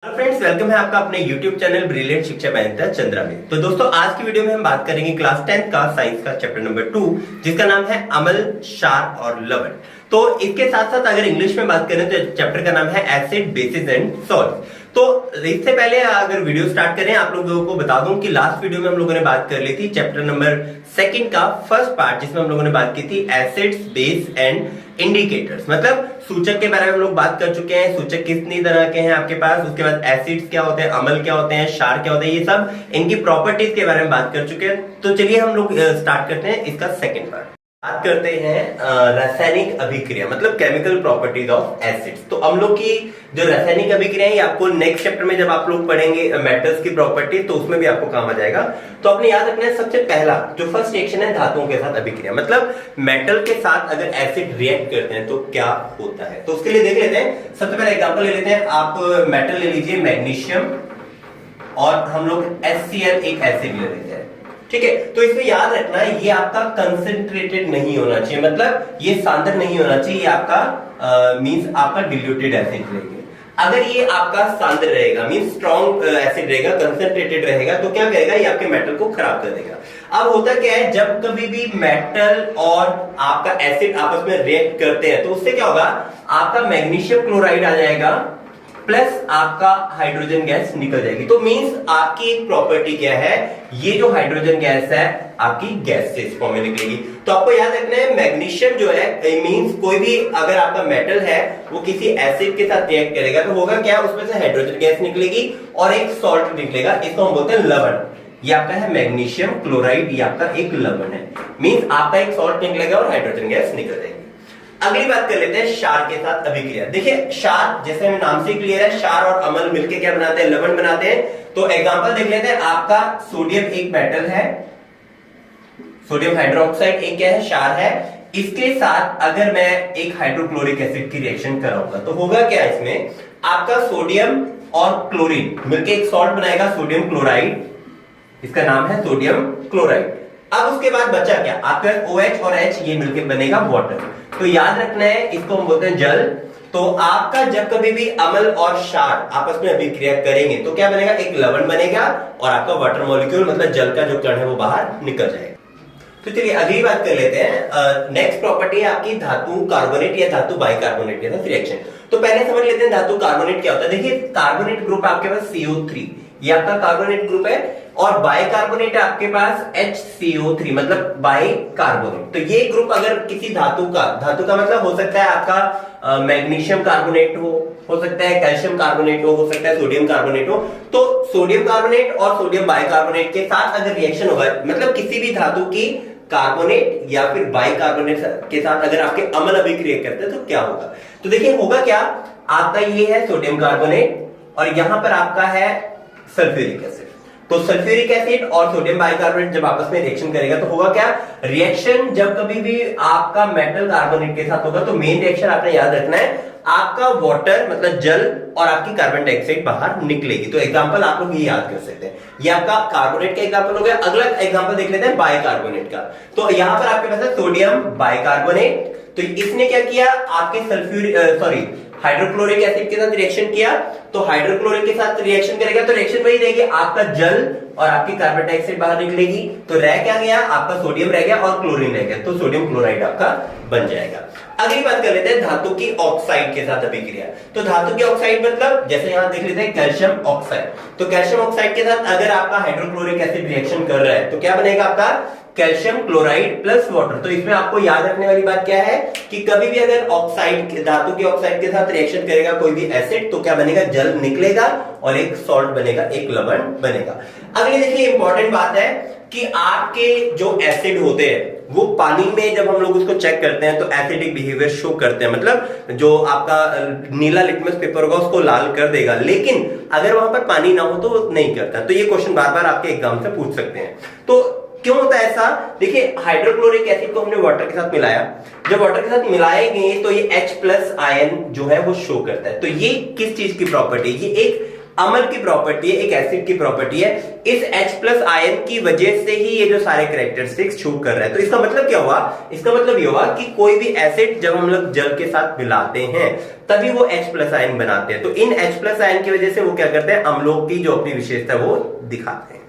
Hello friends, welcome है आपका अपने YouTube चैनल ब्रिलियंट शिक्षा बैंकर चंद्रा में। तो दोस्तों, आज की वीडियो में हम बात करेंगे क्लास 10 का साइंस का चैप्टर नंबर 2, जिसका नाम है अम्ल, क्षार और लवण। तो इसके साथ साथ अगर इंग्लिश में बात करें तो चैप्टर का नाम है एसिड, बेसिस एंड सॉल्ट। तो इससे पहले अगर वीडियो स्टार्ट करें, आप लोगों को बता दूं कि लास्ट वीडियो में हम लोगों ने बात कर ली थी चैप्टर नंबर 2 का फर्स्ट पार्ट, जिसमें हम लोगों ने बात की थी एसिड्स, बेस एंड इंडिकेटर्स। मतलब सूचक के बारे में हम लोग बात कर चुके हैं। सूचक कितनी तरह के हैं आपके पास, उसके बाद एसिड्स क्या होते हैं, अम्ल क्या होते हैं, क्षार क्या होते हैं, ये सब इनकी प्रॉपर्टीज के बारे में बात कर चुके हैं। तो चलिए हम लोग स्टार्ट करते हैं इसका सेकंड पार्ट। बात करते हैं रासायनिक अभिक्रिया, मतलब केमिकल प्रॉपर्टीज ऑफ एसिड्स। तो अम्लों की जो रासायनिक अभिक्रिया है, आपको नेक्स्ट चैप्टर में जब आप लोग पढ़ेंगे मेटल्स की प्रॉपर्टी, तो उसमें भी आपको काम आ जाएगा। तो आपने याद रखना है, सबसे पहला जो फर्स्ट रिएक्शन है धातुओं के साथ अभिक्रिया, मतलब मेटल के साथ अगर एसिड रिएक्ट करते हैं तो क्या होता है। तो उसके लिए देख लेते हैं, सबसे पहले एग्जांपल ले लेते हैं। आप मेटल ले लीजिए मैग्नीशियम, और हम लोग HCl एक एसिड ले लेते हैं, ठीक है। तो इसमें याद रखना है, ये आपका कंसंट्रेटेड नहीं होना चाहिए, मतलब ये सांद्र नहीं होना चाहिए, ये आपका मींस आपका डिल्यूटेड एसिड रहेगा। अगर ये आपका सांद्र रहेगा, मींस स्ट्रॉन्ग एसिड रहेगा, कंसंट्रेटेड रहेगा, तो क्या करेगा, ये आपके मेटल को खराब कर देगा। अब होता क्या है, जब कभी भी मेटल और आपका एसिड आपस में रिएक्ट करते हैं, तो उससे क्या होगा, आपका मैग्नीशियम क्लोराइड आ जाएगा प्लस आपका हाइड्रोजन गैस निकल जाएगी। तो मींस आपकी एक प्रॉपर्टी क्या है, ये जो हाइड्रोजन गैस है आपकी गैस से इस फॉर्म में निकलेगी। तो आपको याद रखना है, मैग्नीशियम जो है, मींस कोई भी अगर आपका मेटल है वो किसी एसिड के साथ रिएक्ट करेगा, तो होगा क्या, उसमें से हाइड्रोजन गैस निकलेगी और एक सॉल्ट निकलेगा, इसको हम बोलते हैं लवण। ये आपका है मैग्नीशियम क्लोराइड, ये आपका एक लवण है, मींस आपका एक सॉल्ट निकलेगा और हाइड्रोजन गैस निकल जाएगी। अगली बात कर लेते हैं क्षार के साथ अभिक्रिया। देखिए क्षार, जैसे हमें नाम से क्लियर है, क्षार और अम्ल मिलके क्या बनाते हैं, लवण बनाते हैं। तो एग्जांपल देख लेते हैं, आपका सोडियम एक मेटल है, सोडियम हाइड्रोक्साइड एक क्या है, क्षार है। इसके साथ अगर मैं एक हाइड्रोक्लोरिक एसिड की रिएक्शन कराऊंगा, तो होगा क्या, इसमें आपका सोडियम और क्लोरीन मिलके एक सॉल्ट बनाएगा, सोडियम क्लोराइड, इसका नाम है सोडियम क्लोराइड। अब उसके बाद बचा क्या, आपका OH और H ये मिलकर बनेगा वाटर। तो याद रखना है, इसको हम बोलते हैं जल। तो आपका जब कभी भी अम्ल और क्षार आपस में अभिक्रिया करेंगे, तो क्या बनेगा, एक लवण बनेगा और आपका वाटर मॉलिक्यूल, मतलब जल का जो कण है वो बाहर निकल जाएगा। तो चलिए अगली बात कर लेते हैं। नेक्स्ट प्रॉपर्टी है आपकी धातु कार्बोनेट या धातु बाइकार्बोनेट के साथ रिएक्शन। तो पहले समझ लेते हैं धातु कार्बोनेट क्या होता है। देखिए कार्बोनेट ग्रुप आपके पास CO3, ये आपका कार्बोनेट ग्रुप है, और बाइकार्बोनेट आपके पास HCO3, मतलब बाइकार्बोनेट। तो ये ग्रुप अगर किसी धातु का मतलब हो सकता है आपका मैग्नीशियम कार्बोनेट हो सकता है कैल्शियम कार्बोनेट हो सकता है सोडियम कार्बोनेट हो। तो सोडियम कार्बोनेट और सोडियम बाइकार्बोनेट के साथ अगर रिएक्शन होगा, मतलब किसी भी धातु की कार्बोनेट या फिर बाइकार्बोनेट के साथ अगर आपके अम्ल अभिक्रिया करते हैं, तो क्या होगा। तो देखिए होगा क्या, आपका ये है सोडियम कार्बोनेट और यहां पर आपका है सल्फ्यूरिक एसिड। तो सल्फ्यूरिक एसिड और सोडियम बाइकार्बोनेट जब आपस में रिएक्शन करेगा, तो होगा क्या, रिएक्शन जब कभी भी आपका मेटल कार्बोनेट के साथ होगा, तो मेन रिएक्शन आपने याद रखना है, आपका वाटर मतलब जल और आपकी कार्बन डाइऑक्साइड बाहर निकलेगी। तो एग्जांपल आप लोग ये याद कर सकते हैं, ये आपका कार्बोनेट का एग्जांपल हो गया। अगला एग्जांपल देख लेते हैं बाइकार्बोनेट का। तो यहां पर आपके पास है सोडियम बाइकार्बोनेट, तो इसने क्या किया, आपके हाइड्रोक्लोरिक एसिड के साथ रिएक्शन किया, तो हाइड्रोक्लोरिक के साथ रिएक्शन करेगा तो रिएक्शन वही रहेगी, आपका जल और आपकी कार्बन डाइऑक्साइड बाहर निकलेगी। तो रह क्या गया, आपका सोडियम रह गया और क्लोरीन रह गया, तो सोडियम क्लोराइड आपका बन जाएगा। अगली बात कर लेते हैं धातु की ऑक्साइड के साथ अभिक्रिया। तो धातु की ऑक्साइड मतलब जैसे यहां देख लेते हैं कैल्शियम ऑक्साइड। तो कैल्शियम ऑक्साइड के साथ अगर आपका हाइड्रोक्लोरिक एसिड रिएक्शन कर रहा है, तो क्या बनेगा आपका कैल्शियम क्लोराइड प्लस वाटर। तो इसमें आपको याद रखने वाली बात क्या है कि कभी भी अगर ऑक्साइड, धातु की ऑक्साइड के साथ रिएक्शन करेगा कोई भी एसिड, तो क्या बनेगा, जल निकलेगा और एक सॉल्ट बनेगा, एक लवण बनेगा। अगली देखिए इंपॉर्टेंट बात है कि आपके जो एसिड होते हैं वो पानी में जब हम लोग उसको चेक करते हैं तो एसिडिक बिहेवियर शो करते हैं, मतलब जो आपका नीला लिटमस पेपर होगा उसको लाल कर देगा, लेकिन अगर वहां पर पानी ना हो तो वो नहीं करता। तो ये क्वेश्चन बार बार आपके एग्जाम से पूछ सकते हैं। तो क्यों होता है ऐसा, देखिए हाइड्रोक्लोरिक एसिड को हमने वाटर के साथ मिलाया, जब वाटर के साथ मिलाएंगे तो ये H+ आयन जो है वो शो करता है। तो ये किस चीज की प्रॉपर्टी, ये एक अम्ल की प्रॉपर्टी है, एक एसिड की प्रॉपर्टी है। इस H+ आयन की वजह से ही ये जो सारे कैरेक्टरिस्टिक्स शो कर रहा है। तो इसका मतलब क्या हुआ? इसका मतलब ये हुआ कि कोई भी एसिड जब हम लोग जल के साथ मिलाते हैं तभी वो H+ आयन बनाते हैं। तो इन H+ आयन की वजह से वो क्या करते हैं, अम्लों की जो अपनी विशेषता है वो दिखाते हैं।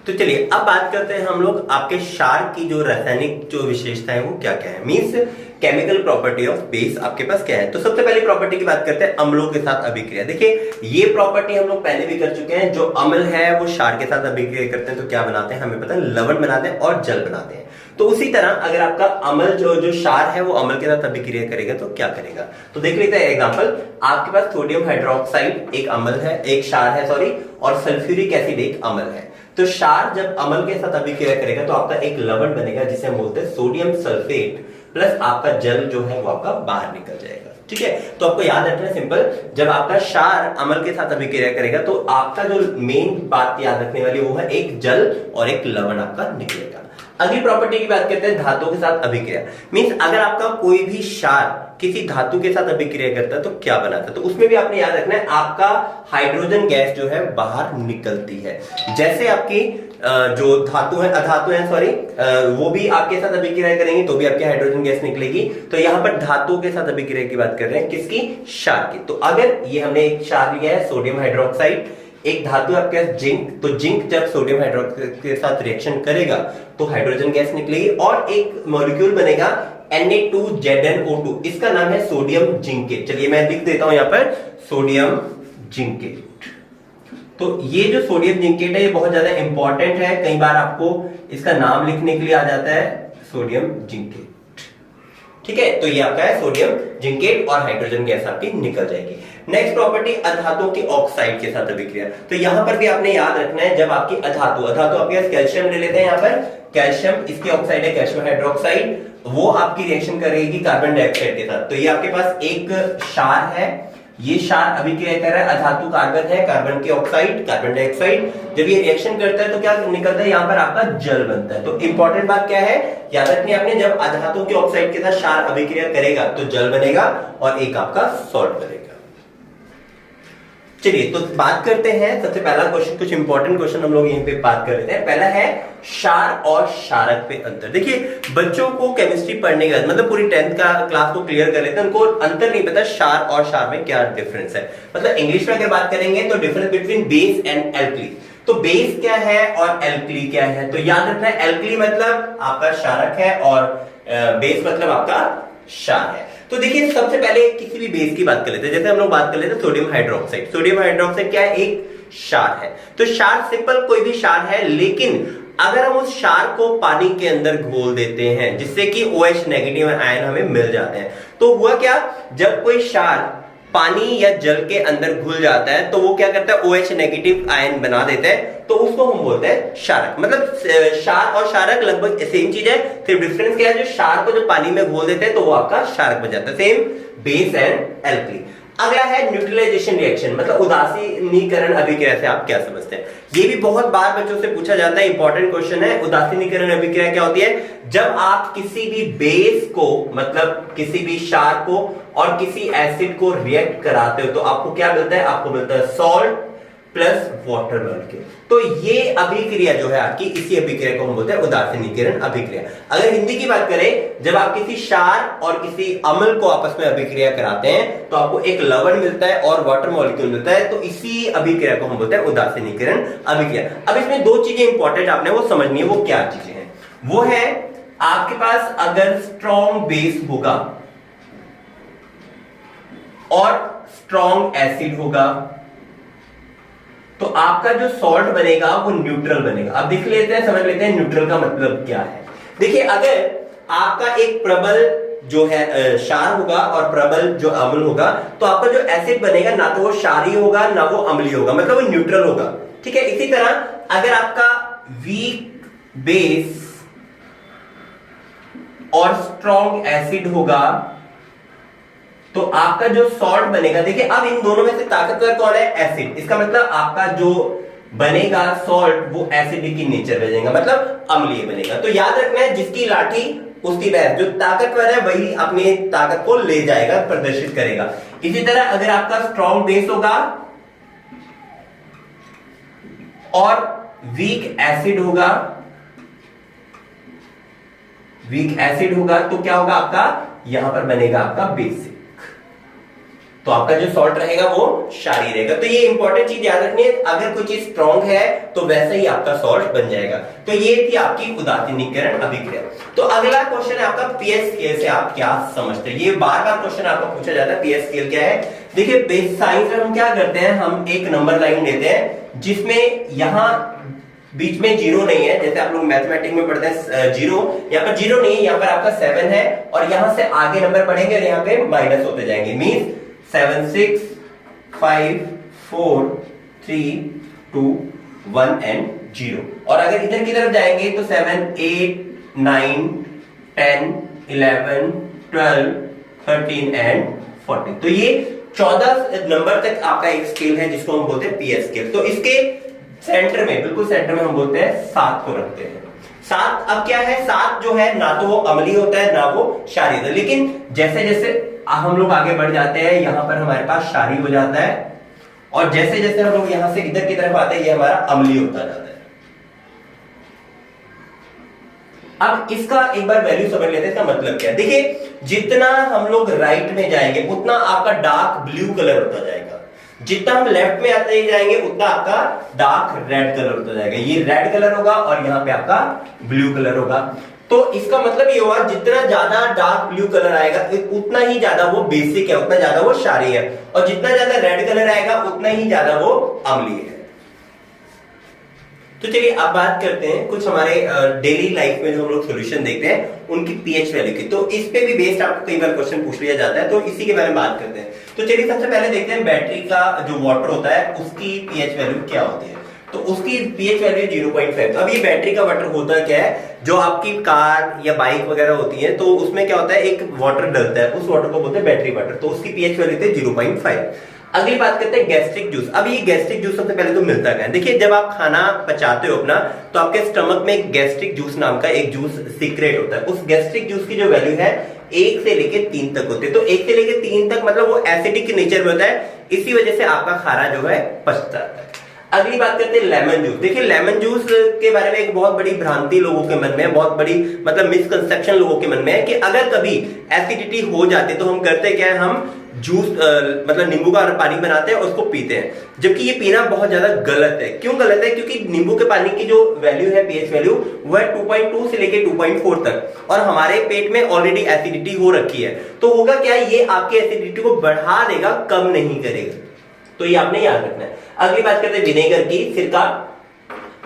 तो चलिए अब बात करते हैं हम लोग आपके क्षार की जो रासायनिक जो विशेषता है वो क्या क्या है, means chemical property of base आपके पास क्या है। तो सबसे पहली प्रॉपर्टी की बात करते हैं अम्लों के साथ अभिक्रिया। देखिए ये प्रॉपर्टी हम लोग पहले भी कर चुके हैं। जो अम्ल है वो क्षार के साथ अभिक्रिया करते हैं तो क्या बनाते हैं, हमें पता है, लवण बनाते हैं और जल बनाते हैं। तो उसी तरह अगर आपका अम्ल जो क्षार है वो अम्ल के साथ अभिक्रिया करेगा तो क्या करेगा, तो देख लेते हैं एग्जांपल। आपके पास सोडियम हाइड्रोक्साइड एक अम्ल है, एक क्षार है सॉरी, और सल्फ्यूरिक एसिड एक अम्ल है। तो क्षार जब अम्ल के साथ अभिक्रिया करेगा तो आपका एक लवण बनेगा जिसे हम बोलते हैं सोडियम सल्फेट, प्लस आपका जल जो है वो आपका बाहर निकल जाएगा। ठीक है, तो आपको याद रखना है सिंपल, जब आपका क्षार अम्ल के साथ अभिक्रिया करेगा तो आपका जो मेन बात याद रखने वाली वो है एक जल और एक लवण आपका निकलेगा। अगली प्रॉपर्टी की बात करते हैं धातु के साथ अभिक्रिया। मींस अगर आपका कोई भी क्षार किसी धातु के साथ अभिक्रिया करता है तो क्या बनाता है, तो उसमें भी आपने याद रखना है आपका हाइड्रोजन गैस जो है बाहर निकलती है। जैसे आपकी जो धातु है अधातु है सॉरी, वो भी आपके साथ अभिक्रिया करेंगे तो भी आपकी हाइड्रोजन गैस निकलेगी। तो यहां पर धातु के साथ अभिक्रिया की बात कर रहे हैं, किसकी, क्षार की। तो अगर ये हमने एक क्षार लिया है सोडियम हाइड्रोक्साइड, एक धातु आपके पास जिंक, तो जिंक जब सोडियम हाइड्रोक्साइड के साथ रिएक्शन करेगा तो हाइड्रोजन गैस निकलेगी और एक मॉलिक्यूल बनेगा Na2ZnO2, इसका नाम है सोडियम जिंकेट। चलिए मैं लिख देता हूं यहां पर सोडियम जिंकेट। तो ये जो सोडियम जिंकेट है ये बहुत ज्यादा इंपॉर्टेंट है, कई बार आपको इसका नाम लिखने के लिए आ जाता है सोडियम जिंकेट। ठीक है, तो ये आपका है सोडियम जिंकेट और हाइड्रोजन गैस आपकी निकल जाएगी। नेक्स्ट प्रॉपर्टी अधातुओं की ऑक्साइड के साथ अभिक्रिया। तो यहां पर भी आपने याद रखना है, जब आपकी अधातु आपके पास कैल्शियम ले लेते हैं, यहां पर कैल्शियम, इसकी ऑक्साइड है कैल्शियम हाइड्रोक्साइड, वो आपकी रिएक्शन करेगी कार्बन डाइऑक्साइड के साथ। तो ये आपके पास एक क्षार है, ये क्षार अभिक्रिया कर रहा है, अधातु कार्बन है, कार्बन की ऑक्साइड, कार्बन डाइऑक्साइड, जब ये रिएक्शन करता है तो क्या निकलता है, यहां पर आपका जल बनता है। तो इंपॉर्टेंट बात क्या है, याद रखनी आपने, जब अधातु की ऑक्साइड के साथ क्षार अभिक्रिया करेगा तो जल बनेगा और एक आपका सॉल्ट बनेगा। चलिए तो बात करते हैं, सबसे पहला क्वेश्चन, कुछ इंपॉर्टेंट क्वेश्चन हम लोग यहीं पे बात कर लेते हैं। पहला है क्षार और क्षारक पे अंतर। देखिए बच्चों को केमिस्ट्री पढ़ने के बाद, मतलब पूरी 10th का क्लास को क्लियर कर लेते हैं, उनको अंतर नहीं पता क्षार और क्षार में क्या डिफरेंस है। मतलब इंग्लिश में अगर बात करेंगे तो difference between base and alkali. तो बेस क्या है और एल्कली क्या है, तो याद रखना है एल्कली मतलब आपका क्षारक है और बेस मतलब आपका क्षार है। तो देखिए सबसे पहले किसी भी बेस की बात कर लेते हैं, जैसे हम लोग बात कर लेते हैं सोडियम हाइड्रोक्साइड। सोडियम हाइड्रोक्साइड क्या है, एक क्षार है। तो क्षार सिंपल कोई भी क्षार है, लेकिन अगर हम उस क्षार को पानी के अंदर घोल देते हैं जिससे कि OH नेगेटिव आयन हमें मिल जाते हैं, तो हुआ क्या, जब कोई क्षार पानी या जल के अंदर घुल जाता है तो वो क्या करता है, OH नेगेटिव आयन बना देता है, तो उसको हम बोलते हैं क्षारक। मतलब क्षार और क्षारक लगभग सेम चीज है, सिर्फ डिफरेंस क्या है, जो क्षार को जो पानी में घोल देते हैं तो वो आपका क्षारक बन जाता है। Same base and alkali. अगला है न्यूट्रलाइजेशन रिएक्शन, मतलब उदासीनीकरण अभिक्रिया से आप क्या समझते हैं। ये भी बहुत बार बच्चों से पूछा जाता है, इंपॉर्टेंट क्वेश्चन है। उदासीनीकरण अभिक्रिया क्या होती है, जब आप किसी भी बेस को, मतलब किसी भी क्षार को और किसी एसिड को रिएक्ट कराते हो तो आपको क्या मिलता है, आपको मिलता है सॉल्ट प्लस वाटर मॉलिक्यूल। तो ये अभिक्रिया जो है आपकी, इसी अभिक्रिया को हम बोलते हैं उदासीनीकरण अभिक्रिया। अगर हिंदी की बात करें, जब आप किसी क्षार और किसी अम्ल को आपस में अभिक्रिया कराते हैं तो आपको एक लवण मिलता है और वाटर मॉलिक्यूल मिलता है, तो इसी अभिक्रिया को हम बोलते हैं उदासीनीकरण अभिक्रिया। अब इसमें दो चीजें इंपॉर्टेंट आपने वो समझनी है, वो क्या चीजें हैं, वो है आपके पास अगर स्ट्रॉन्ग बेस होगा और स्ट्रॉन्ग एसिड होगा तो आपका जो सॉल्ट बनेगा वो न्यूट्रल बनेगा। अब देख लेते हैं, समझ लेते हैं न्यूट्रल का मतलब क्या है। देखिए अगर आपका एक प्रबल जो है क्षार होगा और प्रबल जो अम्ल होगा तो आपका जो एसिड बनेगा ना तो वो क्षारीय होगा ना वो अम्लीय होगा, मतलब वो न्यूट्रल होगा। ठीक है, इसी तरह अगर आपका वीक बेस और स्ट्रॉन्ग एसिड होगा तो आपका जो सॉल्ट बनेगा, देखिए अब इन दोनों में से ताकतवर कौन है, एसिड। इसका मतलब आपका जो बनेगा सॉल्ट वो एसिडिक की नेचर बनेगा, मतलब अम्लीय बनेगा। तो याद रखना है जिसकी लाठी उसकी भैंस, जो ताकतवर है वही अपनी ताकत को ले जाएगा, प्रदर्शित करेगा। इसी तरह अगर आपका स्ट्रॉन्ग बेस होगा और वीक एसिड होगा, वीक एसिड होगा तो क्या होगा आपका, यहां पर बनेगा आपका बेसिक। तो आपका जो सॉल्ट रहेगा वो क्षारीय रहेगा। तो ये इंपॉर्टेंट चीज याद रखनी है, अगर कोई चीज स्ट्रॉन्ग है तो वैसे ही आपका सॉल्ट बन जाएगा। तो ये थी आपकी उदासीनीकरण अभिक्रिया। तो अगला क्वेश्चन है आपका पीएच स्केल से आप क्या समझते हैं। ये बार बार क्वेश्चन आपको पूछा जाता है, पीएच स्केल क्या है। देखिए बेस साइंस में हम क्या करते हैं, हम एक नंबर लाइन लेते हैं जिसमें यहां बीच में जीरो नहीं है, जैसे आप लोग मैथमेटिक्स में पढ़ते हैं जीरो, यहाँ पर जीरो नहीं है, यहाँ पर आपका 7 है और यहां से आगे नंबर पढ़ेंगे और यहाँ पे माइनस होते जाएंगे। Means 7 6 5 4 3 2 1 and 0। और अगर इधर की तरफ जाएंगे तो 7 8 9 10 11 12 13 एंड 14। तो ये 14 नंबर तक आपका एक स्केल है जिसको हम बोलते हैं पीएच स्केल। तो इसके सेंटर में, बिल्कुल सेंटर में हम बोलते हैं 7 को रखते हैं। 7 अब क्या है, 7 जो है ना तो वो अम्लीय होता है ना वो क्षारीय होता है, लेकिन जैसे जैसे हम लोग आगे बढ़ जाते हैं यहां पर हमारे पास क्षारीय हो जाता है और जैसे जैसे हम लोग यहां से इधर की तरफ आते हैं ये हमारा अम्लीय होता जाता है। अब इसका एक बार वैल्यू समझ लेते हैं, इसका मतलब क्या है। देखिए जितना हम लोग राइट में जाएंगे उतना आपका डार्क ब्लू कलर होता जाएगा, जितना हम लेफ्ट में आते ही जाएंगे उतना आपका डार्क रेड कलर होता जाएगा। ये रेड कलर होगा और यहाँ पे आपका ब्लू कलर होगा। तो इसका मतलब ये हुआ जितना ज्यादा डार्क ब्लू कलर आएगा उतना ही ज्यादा वो बेसिक है, उतना ज्यादा वो क्षारीय है, और जितना ज्यादा रेड कलर आएगा उतना ही ज्यादा वो अम्लीय है। तो चलिए अब बात करते हैं कुछ हमारे डेली लाइफ में जो हम लोग सॉल्यूशन देखते हैं उनकी पीएच वैल्यू की। तो इस पे भी बेस्ड आपको कई बार क्वेश्चन पूछ लिया जाता है, तो इसी के बारे में बात करते हैं। तो चलिए सबसे पहले देखते हैं बैटरी का जो वाटर होता है उसकी पीएच वैल्यू क्या होती है। तो उसकी पीएच वैल्यू 0.5। अब ये बैटरी का वाटर होता क्या है, जो आपकी कार या बाइक वगैरह होती है तो उसमें क्या होता है, एक वाटर डलता है, उस वाटर को बोलते हैं बैटरी वाटर। तो उसकी पीएच वैल्यू होती है 0.5। अगली बात करते हैं गैस्ट्रिक जूस। अब ये गैस्ट्रिक जूस सबसे पहले तो मिलता है, देखिए जब आप खाना पचाते हो अपना तो आपके स्टमक में एक गैस्ट्रिक जूस नाम का एक जूस सीक्रेट होता है। उस गैस्ट्रिक जूस की जो वैल्यू है 1 से लेके 3 तक होती है। तो 1 से लेके 3 तक मतलब वो एसिडिक नेचर में होता है, इसी वजह से आपका खाना जो है पचता है। अगली बात करते हैं लेमन जूस। देखिए लेमन जूस के बारे में एक बहुत बड़ी भ्रांति लोगों के मन में है, बहुत बड़ी मतलब मिसकंसेप्शन लोगों के मन में है कि अगर कभी एसिडिटी हो जाती तो हम करते क्या है, हम जूस मतलब नींबू का पानी बनाते हैं और उसको पीते हैं, जबकि ये पीना बहुत ज्यादा गलत है। क्यों गलत है, क्योंकि नींबू के पानी की जो वैल्यू है पीएच वैल्यू वो है 2.2 से लेके 2.4 तक, और हमारे पेट में ऑलरेडी एसिडिटी हो रखी है। तो होगा क्या, ये आपके एसिडिटी को बढ़ा देगा, कम नहीं करेगा। तो ये आपने याद रखना है। अगली बात करते हैं विनेगर की, सिरका।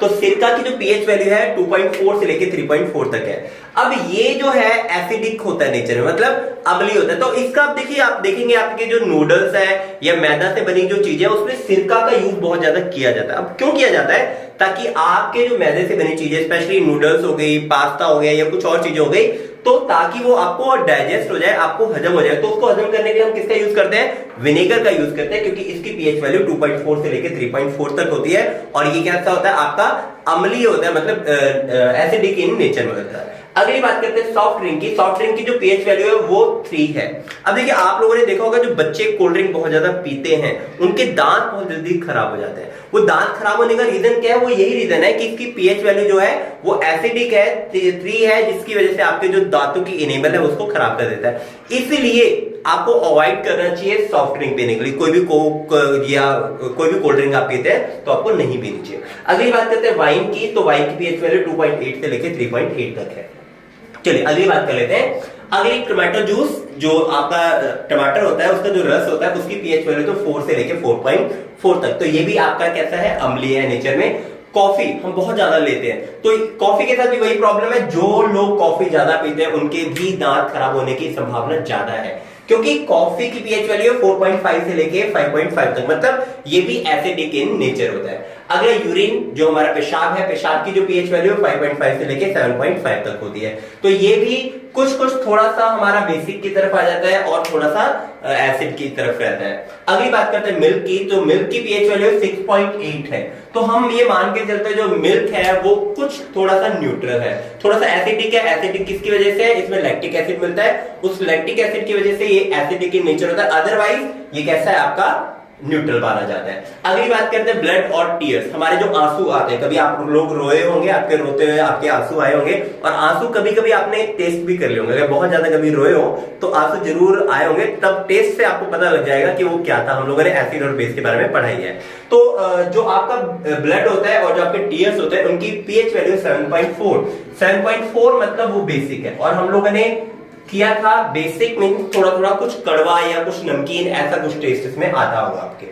तो सिरका की जो पीएच वैल्यू है 2.4 से लेके 3.4 तक है। अब ये जो है एसिडिक होता है नेचर में, मतलब अम्लीय होता है। तो इसका आप देखिए, आप देखेंगे आपके जो नूडल्स है या मैदा से बनी जो चीजें उसमें सिरका का यूज बहुत ज्यादा किया जाता है। अब क्यों किया जाता है, ताकि आपके जो मैदे से बनी चीजें, स्पेशली नूडल्स हो गई, पास्ता हो गया या कुछ और चीजें हो गई, तो ताकि वो आपको डाइजेस्ट हो जाए, आपको हजम हो जाए। तो उसको हजम करने के लिए हम किसका यूज करते हैं, विनेगर का यूज करते हैं, क्योंकि इसकी पीएच वैल्यू 2.4 से लेके 3.4 तक होती है और ये कैसा होता है, आपका अम्लीय होता है, मतलब एसिडिक इन नेचर में होता है। अगली बात करते हैं सॉफ्ट ड्रिंक की। सॉफ्ट ड्रिंक की जो पीएच वैल्यू है वो 3 है। अब देखिए आप लोगों ने देखा होगा जो बच्चे कोल्ड ड्रिंक बहुत ज्यादा पीते हैं उनके दांत बहुत जल्दी खराब हो जाते हैं। वो दांत खराब होने का रीजन क्या है, वो यही रीजन है कि इसकी पीएच वैल्यू जो है वो एसिडिक है, 3 है, जिसकी वजह से आपके जो दांतों की इनेबल है उसको खराब कर देता है। इसलिए आपको अवॉइड करना चाहिए सॉफ्ट ड्रिंक पीने के लिए। कोई भी कोक या कोई भी कोल्ड ड्रिंक आप पीते हैं तो आपको नहीं पीनी चाहिए। अगली बात करते हैं वाइन की। तो वाइन की पीएच वैल्यू 2.8 से लेके 3.8 तक है। चलिए अगली बात कर लेते हैं। अगली टमाटो जूस, जो आपका टमाटर होता है उसका जो रस होता है उसकी पीएच वैल्यू तो 4 से लेके 4.4 तक। तो ये भी आपका कैसा है, अम्लीय है नेचर में। कॉफी हम बहुत ज्यादा लेते हैं, तो कॉफी के साथ भी वही प्रॉब्लम है, जो लोग कॉफी ज्यादा पीते हैं उनके भी दांत खराब होने की संभावना ज्यादा है, क्योंकि कॉफी की पीएच वैल्यू 4.5 से लेके 5.5 तक, मतलब ये भी एसिडिक इन नेचर होता है। अगला यूरिन, जो हमारा पेशाब है, पेशाब की जो पीएच वैल्यू 5.5 से लेके 7.5 तक होती है। तो ये भी कुछ थोड़ा सा हमारा बेसिक की तरफ आ जाता है और थोड़ा सा एसिड की तरफ रहता है। अगली बात करते हैं मिल्क की। तो मिल्क की पीएच वैल्यू 6.8 है। तो हम ये मान के चलते हैं जो मिल्क है वो कुछ थोड़ा सा न्यूट्रल है, थोड़ा सा एसिडिक है। एसिडिक किसकी वजह से है, इसमें लैक्टिक एसिड मिलता है, उस लैक्टिक एसिड की वजह से ये एसिडिक इन नेचर होता है। अदरवाइज ये कैसा है, आपका न्यूट्रल माना जाता है। अगली बात करते हैं ब्लड और टीयर्स, हमारे जो आंसू आते हैं, कभी आप लोग रोए होंगे, आपके रोते हुए आपके आंसू आए होंगे, और आंसू कभी कभी आपने टेस्ट भी कर लिए होंगे, अगर बहुत ज्यादा कभी रोए हो तो आंसू जरूर आए होंगे, तब टेस्ट से आपको पता लग जाएगा कि वो क्या था। हम लोगों ने एसिड और बेस के बारे में पढ़ाई है। तो जो आपका ब्लड होता है और जो आपके टीयर्स होते हैं उनकी पीएच वैल्यू 7.4 मतलब वो बेसिक है। और हम लोगों ने किया था बेसिक मीन थोड़ा थोड़ा कुछ कड़वा या कुछ नमकीन, ऐसा कुछ टेस्ट इसमें आता होगा आपके।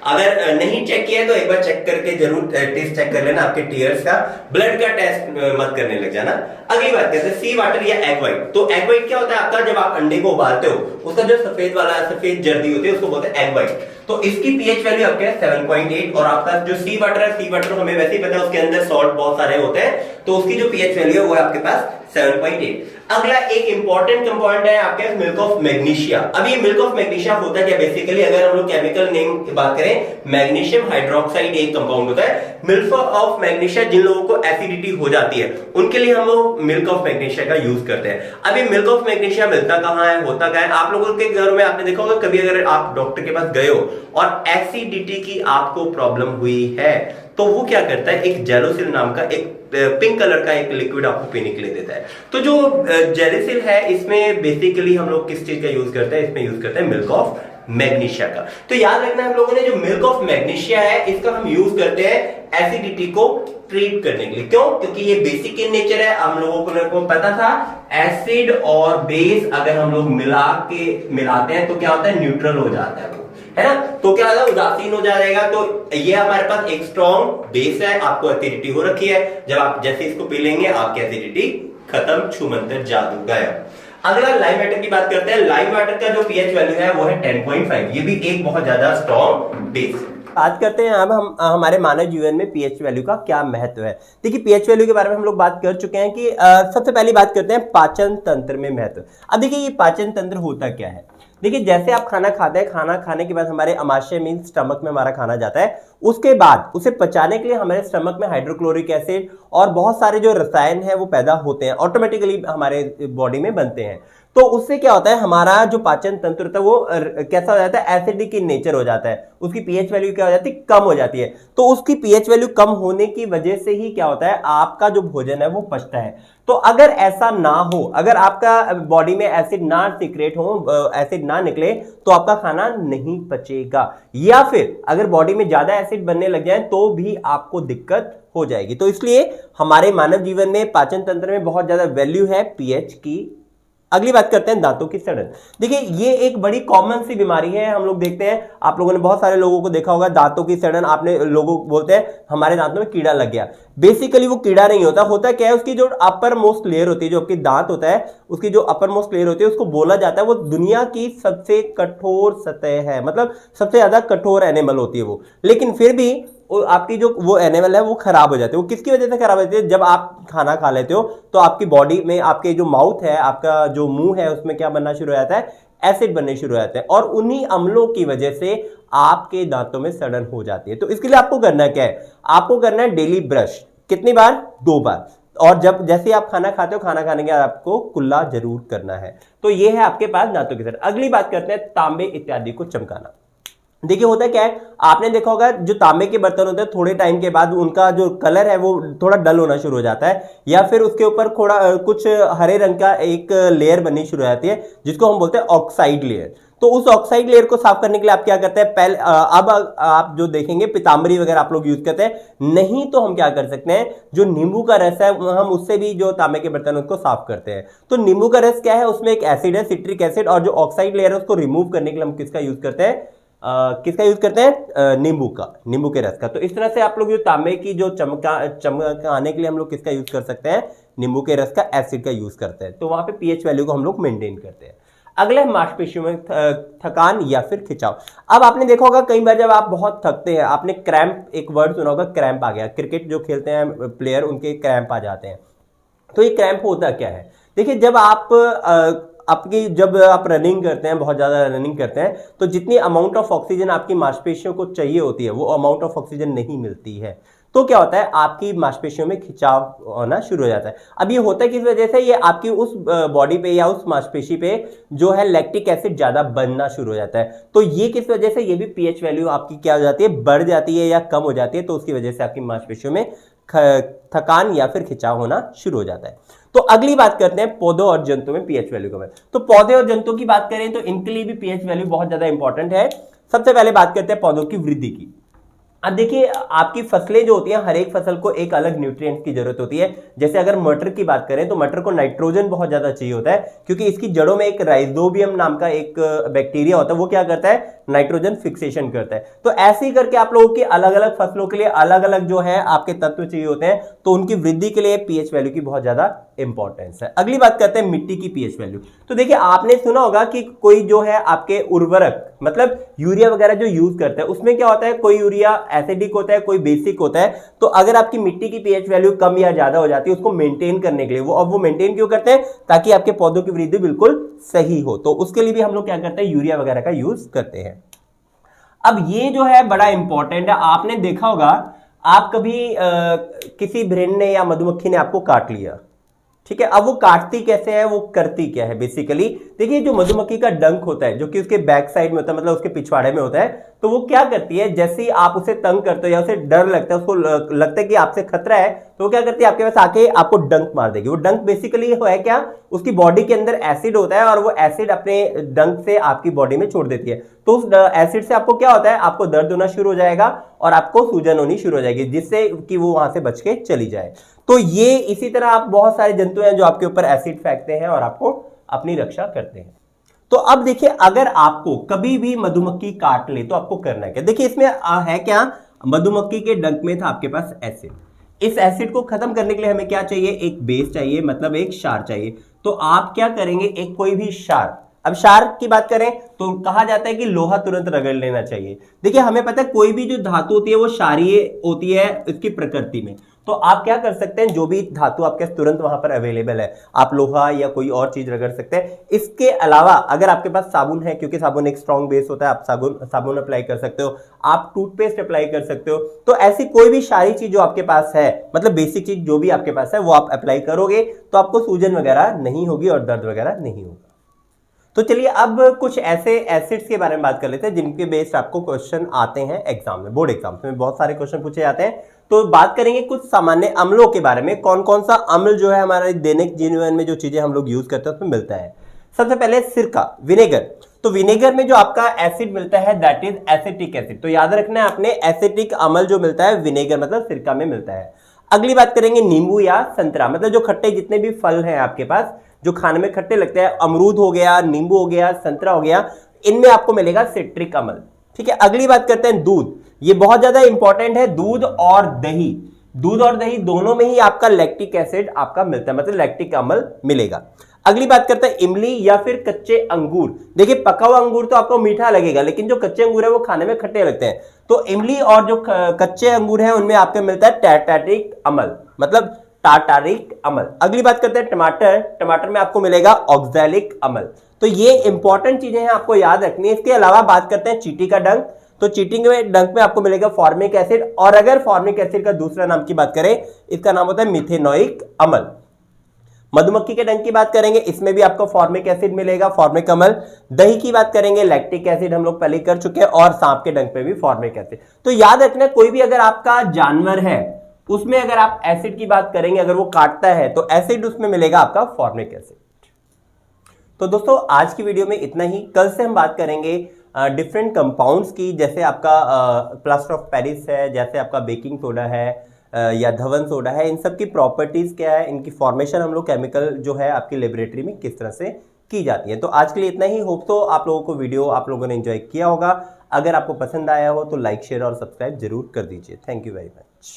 अगर नहीं चेक किया है तो एक बार चेक करके जरूर टेस्ट चेक कर लेना आपके टीयर्स का। ब्लड का टेस्ट मत करने लग जाना। अगली बात करते हैं सी वाटर या एग व्हाइट। तो एग व्हाइट क्या होता है आपका, जब आप अंडे को उबालते हो उसका जो सफेद वाला सफेद जर्दी होती है उसको बोलते हैं एग व्हाइट। तो इसकी पीएच वैल्यू आपके 7.8, और आपका जो सी वाटर है, सी वाटर हमें वैसे ही पता है उसके अंदर सॉल्ट बहुत सारे होते हैं, तो उसकी जो पीएच वैल्यू है वो है आपके पास 7.8। अगला एक इंपॉर्टेंट कंपाउंड है आपके मिल्क ऑफ मैग्नीशिया। अब ये मिल्क ऑफ मैग्नीशिया होता है क्या, बेसिकली अगर हम लोग केमिकल नेम की बात करें, मैग्नीशियम हाइड्रोक्साइड एक कंपाउंड होता है। मिल्क ऑफ मैग्नीशिया जिन लोगों को एसिडिटी हो जाती है उनके लिए हम लोग मिल्क ऑफ मैग्नीशिया का यूज करते हैं। अभी मिल्क ऑफ मैग्नीशिया मिलता कहां है, होता क्या है, आप लोगों के घर में आपने देखा होगा कभी, अगर आप डॉक्टर के पास गए हो और एसिडिटी की आपको प्रॉब्लम हुई है तो वो क्या करता है, एक जेलोसिल नाम का एक पिंक कलर का एक लिक्विड आपको पीने के लिए देता है। तो जो जेलोसिल है इसमें बेसिकली हम लोग किस चीज का यूज करते हैं, इसमें यूज करते हैं मिल्क ऑफ मैग्नीशिया का। तो याद रखना हम लोगों ने जो मिल्क ऑफ मैग्नीशिया है इसका हम यूज करते हैं एसिडिटी को ट्रीट करने के लिए। क्यों, क्योंकि ये बेसिक इन नेचर है। हम लोगों को पता था एसिड और बेस अगर हम लोग मिलाते हैं तो क्या होता है, न्यूट्रल हो जाता है वो, है ना। तो क्या होगा, उदासीन हो जाएगा। तो ये हमारे पास एक स्ट्रॉन्ग बेस है, आपको एसिडिटी हो रखी है, जब आप जैसे इसको पी लेंगे आपकी एसिडिटी खत्म, छूमंतर जादू गायब। अगला लाइव वाटर की बात करते हैं। लाइव वाटर का जो पीएच वैल्यू है वो है 10.5, ये भी एक बहुत ज्यादा स्ट्रॉन्ग बेस है। बात करते हैं अब हम हमारे मानव जीवन में पीएच वैल्यू का क्या महत्व है। देखिए पीएच वैल्यू के बारे में हम लोग बात कर चुके हैं कि सबसे पहली बात करते हैं पाचन तंत्र में महत्व। अब देखिए ये पाचन तंत्र होता क्या है। देखिए जैसे आप खाना खाते हैं, खाना खाने के बाद हमारे अमाशय मीन स्टमक में हमारा खाना जाता है, उसके बाद उसे पचाने के लिए हमारे स्टमक में हाइड्रोक्लोरिक एसिड और बहुत सारे जो रसायन है वो पैदा होते हैं, ऑटोमेटिकली हमारे बॉडी में बनते हैं। तो उससे क्या होता है, हमारा जो पाचन तंत्र होता है वो कैसा हो जाता है, एसिडिक इन नेचर हो जाता है, उसकी पीएच वैल्यू क्या हो जाती है, कम हो जाती है। तो उसकी पीएच वैल्यू कम होने की वजह से ही क्या होता है, आपका जो भोजन है वो पचता है। तो अगर ऐसा ना हो, अगर आपका बॉडी में एसिड ना सीक्रेट हो, एसिड ना निकले, तो आपका खाना नहीं पचेगा, या फिर अगर बॉडी में ज्यादा एसिड बनने लग जाए तो भी आपको दिक्कत हो जाएगी। तो इसलिए हमारे मानव जीवन में पाचन तंत्र में बहुत ज्यादा वैल्यू है पीएच की। अगली बात करते हैं दांतों की सड़न। देखिए ये एक बड़ी कॉमन सी बीमारी है, हम लोग देखते हैं, आप लोगों ने बहुत सारे लोगों को देखा होगा दांतों की सड़न। आपने लोगों बोलते हैं हमारे दांतों में कीड़ा लग गया, बेसिकली वो कीड़ा नहीं होता, होता क्या है उसकी जो अपर मोस्ट लेयर होती है, जो आपकी दांत होता है उसकी जो अपर मोस्ट लेयर होती है उसको बोला जाता है वो दुनिया की सबसे कठोर सतह है, मतलब सबसे ज्यादा कठोर एनिमल होती है वो। लेकिन फिर भी आपकी जो वो एनिमल है वो खराब हो जाते हैं। वो किसकी वजह से खराब हो जाती है, जब आप खाना खा लेते हो तो आपकी बॉडी में, आपके जो माउथ है, आपका जो मुंह है, उसमें क्या बनना शुरू हो जाता है, एसिड बनने शुरू हो जाते हैं, और उन्हीं अम्लों की वजह से आपके दांतों में सड़न हो जाती है। तो इसके लिए आपको करना क्या है, आपको करना है डेली ब्रश। कितनी बार, 2 बार। और जब जैसे आप खाना खाते हो, खाना खाने के बाद आपको कुल्ला जरूर करना है। तो ये है आपके पास दांतों की सड़न। अगली बात करते हैं तांबे इत्यादि को चमकाना। देखिए होता क्या है, आपने देखा होगा जो तांबे के बर्तन होते हैं थोड़े टाइम के बाद उनका जो कलर है वो थोड़ा डल होना शुरू हो जाता है, या फिर उसके ऊपर थोड़ा कुछ हरे रंग का एक लेयर बननी शुरू हो जाती है जिसको हम बोलते हैं ऑक्साइड लेयर। तो उस ऑक्साइड लेयर को साफ करने के लिए आप क्या करते हैं, पहले अब आप जो देखेंगे पिताम्बरी वगैरह आप लोग यूज करते हैं, नहीं तो हम क्या कर सकते हैं, जो नींबू का रस है हम उससे भी जो तांबे के बर्तन उसको साफ करते हैं। तो नींबू का रस क्या है, उसमें एक एसिड है, सिट्रिक एसिड, और जो ऑक्साइड लेयर है उसको रिमूव करने के लिए हम किसका यूज करते हैं, किसका यूज करते हैं, नींबू का, नींबू के रस का। तो इस तरह से आप लोग जो तांबे की जो चमकाने के लिए हम लोग किसका यूज कर सकते हैं, नींबू के रस का, एसिड का यूज करते हैं। तो वहां पे पीएच वैल्यू को हम लोग मेंटेन करते हैं। अगला है मांसपेशियों में थकान या फिर खिंचाव। अब आपने देखा होगा कई बार जब आप बहुत थकते हैं, आपने क्रैम्प, एक वर्ड सुना होगा, क्रैम्प आ गया, क्रिकेट जो खेलते हैं प्लेयर उनके क्रैम्प आ जाते हैं। तो ये क्रैम्प होता क्या है, देखिए जब आप आपकी जब आप रनिंग करते हैं, बहुत ज़्यादा रनिंग करते हैं, तो जितनी अमाउंट ऑफ ऑक्सीजन आपकी मांसपेशियों को चाहिए होती है वो अमाउंट ऑफ ऑक्सीजन नहीं मिलती है। तो क्या होता है, आपकी मांसपेशियों में खिंचाव होना शुरू हो जाता है। अब ये होता है किस वजह से, ये आपकी उस बॉडी पे या उस मांसपेशी पे जो है लैक्टिक एसिड ज्यादा बनना शुरू हो जाता है। तो ये किस वजह से, ये भी पीएच वैल्यू आपकी क्या हो जाती है, बढ़ जाती है या कम हो जाती है। तो उसकी वजह से आपकी मांसपेशियों में थकान या फिर खिंचाव होना शुरू हो जाता है। तो अगली बात करते हैं पौधों और जंतु में पीएच वैल्यू का। तो पौधे और जंतु की बात करें तो इनके लिए भी पीएच वैल्यू बहुत ज्यादा इंपॉर्टेंट है। सबसे पहले बात करते हैं पौधों की वृद्धि की। अब देखिए, आपकी फसलें जो होती हैं, हर एक फसल को एक अलग न्यूट्रिएंट्स की जरूरत होती है। जैसे अगर मटर की बात करें तो मटर को नाइट्रोजन बहुत ज्यादा चाहिए होता है, क्योंकि इसकी जड़ों में एक राइजोबियम नाम का एक बैक्टीरिया होता है, वो क्या करता है, नाइट्रोजन फिक्सेशन करता है। तो ऐसे ही करके आप लोगों की अलग अलग फसलों के लिए अलग अलग जो है आपके तत्व चाहिए होते हैं, तो उनकी वृद्धि के लिए पीएच वैल्यू की बहुत ज्यादा इंपॉर्टेंस है। अगली बात करते हैं मिट्टी की पीएच वैल्यू। तो देखिए, आपने सुना होगा कि कोई जो है आपके उर्वरक मतलब यूरिया वगैरह जो यूज करते हैं, उसमें क्या होता है, कोई यूरिया एसिडिक होता है, कोई बेसिक होता है। तो अगर आपकी मिट्टी की पीएच वैल्यू कम या ज्यादा हो जाती है, उसको मेंटेन करने के लिए वो मेंटेन क्यों करते हैं, ताकि आपके पौधों की वृद्धि बिल्कुल सही हो। तो उसके लिए भी हम लोग क्या करते हैं, यूरिया वगैरह का यूज करते हैं। अब ये जो है बड़ा इंपॉर्टेंट है। आपने देखा होगा, आप कभी किसी भ्रूण ने या मधुमक्खी ने आपको काट लिया, ठीक है। अब वो काटती कैसे है, वो करती क्या है बेसिकली। देखिए, जो मधुमक्खी का डंक होता है, जो कि उसके बैक साइड में होता है, मतलब उसके पिछवाड़े में होता है, तो वो क्या करती है, जैसे ही आप उसे तंग करते हो या उसे डर लगता है, उसको लगता है कि आपसे खतरा है, तो वो क्या करती है, आपके पास आके आपको डंक मार देगी। वो डंक बेसिकली है क्या, उसकी बॉडी के अंदर एसिड होता है और वो एसिड अपने डंक से आपकी बॉडी में छोड़ देती है। तो उस एसिड से आपको क्या होता है, आपको दर्द होना शुरू हो जाएगा और आपको सूजन होनी शुरू हो जाएगी, जिससे कि वो वहां से बच के चली जाए। तो ये इसी तरह आप बहुत सारे जंतु हैं जो आपके ऊपर एसिड फेंकते हैं और आपको अपनी रक्षा करते हैं। तो अब देखिए, अगर आपको कभी भी मधुमक्खी काट ले तो आपको करना क्या। देखिए, इसमें है क्या, मधुमक्खी के डंक में था आपके पास एसिड। इस एसिड को खत्म करने के लिए हमें क्या चाहिए, एक बेस चाहिए, मतलब एक क्षार चाहिए। तो आप क्या करेंगे, एक कोई भी क्षार। अब क्षार की बात करें तो कहा जाता है कि लोहा तुरंत रगड़ लेना चाहिए। देखिए, हमें पता है कोई भी जो धातु होती है वो क्षारीय होती है इसकी प्रकृति में। तो आप क्या कर सकते हैं, जो भी धातु आपके तुरंत वहां पर अवेलेबल है, आप लोहा या कोई और चीज रगड़ सकते हैं। इसके अलावा अगर आपके पास साबुन है, क्योंकि साबुन एक स्ट्रॉन्ग बेस होता है, आप साबुन अप्लाई कर सकते हो, आप टूथपेस्ट अप्लाई कर सकते हो। तो ऐसी कोई भी सारी चीज जो आपके पास है, मतलब बेसिक चीज जो भी आपके पास है, वो आप अप्लाई करोगे तो आपको सूजन वगैरह नहीं होगी और दर्द वगैरह नहीं होगा। तो चलिए, अब कुछ ऐसे एसिड्स के बारे में बात कर लेते हैं जिनके बेस्ड आपको क्वेश्चन आते हैं एग्जाम में, बोर्ड एग्जाम में बहुत सारे क्वेश्चन पूछे जाते हैं। तो बात करेंगे कुछ सामान्य अम्लों के बारे में, कौन कौन सा अम्ल जो है हमारे दैनिक जीवन में जो चीजें हम लोग यूज करते हैं उसमें मिलता है। सबसे पहले सिरका, विनेगर। तो विनेगर में जो आपका एसिड मिलता है दैट इज एसिटिक एसिड। तो याद रखना है आपने, एसिटिक अम्ल जो मिलता है विनेगर मतलब सिरका में मिलता है। अगली बात करेंगे नींबू या संतरा, मतलब जो खट्टे जितने भी फल हैं आपके पास जो खाने में खट्टे लगते हैं, अमरूद हो गया, नींबू हो गया, संतरा हो गया, इनमें आपको मिलेगा सिट्रिक अम्ल, ठीक है। अगली बात करते हैं दूध। ये बहुत ज्यादा इंपॉर्टेंट है, दूध और दही। दूध और दही दोनों में ही आपका लैक्टिक एसिड आपका मिलता है, मतलब लैक्टिक अम्ल मिलेगा। अगली बात करते हैं इमली या फिर कच्चे अंगूर। देखिए, पका हुआ अंगूर तो आपको मीठा लगेगा, लेकिन जो कच्चे अंगूर है वो खाने में खट्टे लगते हैं। तो इमली और जो कच्चे अंगूर है उनमें आपको मिलता है टैटारिक अम्ल, मतलब टाटारिक अम्ल। अगली बात करते हैं टमाटर। टमाटर में आपको मिलेगा ऑक्सैलिक अम्ल। तो ये इंपॉर्टेंट चीजें हैं, आपको याद रखनी है। इसके अलावा बात करते हैं चींटी का डंक। तो चींटी में डंक में आपको मिलेगा फॉर्मिक एसिड, और अगर फॉर्मिक एसिड का दूसरा नाम की बात करें, इसका नाम होता है मिथेनोइक अम्ल। मधुमक्खी के डंक की बात करेंगे, इसमें भी आपको फॉर्मिक एसिड मिलेगा, फॉर्मिक अम्ल। दही की बात करेंगे, लैक्टिक एसिड हम लोग पहले कर चुके हैं, और सांप के डंक पे भी फॉर्मिक एसिड। तो याद रखना, कोई भी अगर आपका जानवर है उसमें अगर आप एसिड की बात करेंगे, अगर वो काटता है तो एसिड उसमें मिलेगा आपका फॉर्मिक एसिड। तो दोस्तों, आज की वीडियो में इतना ही। कल से हम बात करेंगे डिफरेंट कंपाउंड्स की, जैसे आपका प्लास्टर ऑफ पेरिस है, जैसे आपका बेकिंग सोडा है या धवन सोडा है, इन सब की प्रॉपर्टीज क्या है, इनकी फॉर्मेशन हम लोग केमिकल जो है आपकी लेबोरेटरी में किस तरह से की जाती है। तो आज के लिए इतना ही। होप तो आप लोगों को वीडियो आप लोगों ने एंजॉय किया होगा। अगर आपको पसंद आया हो तो लाइक, शेयर और सब्सक्राइब जरूर कर दीजिए। Thank you very much.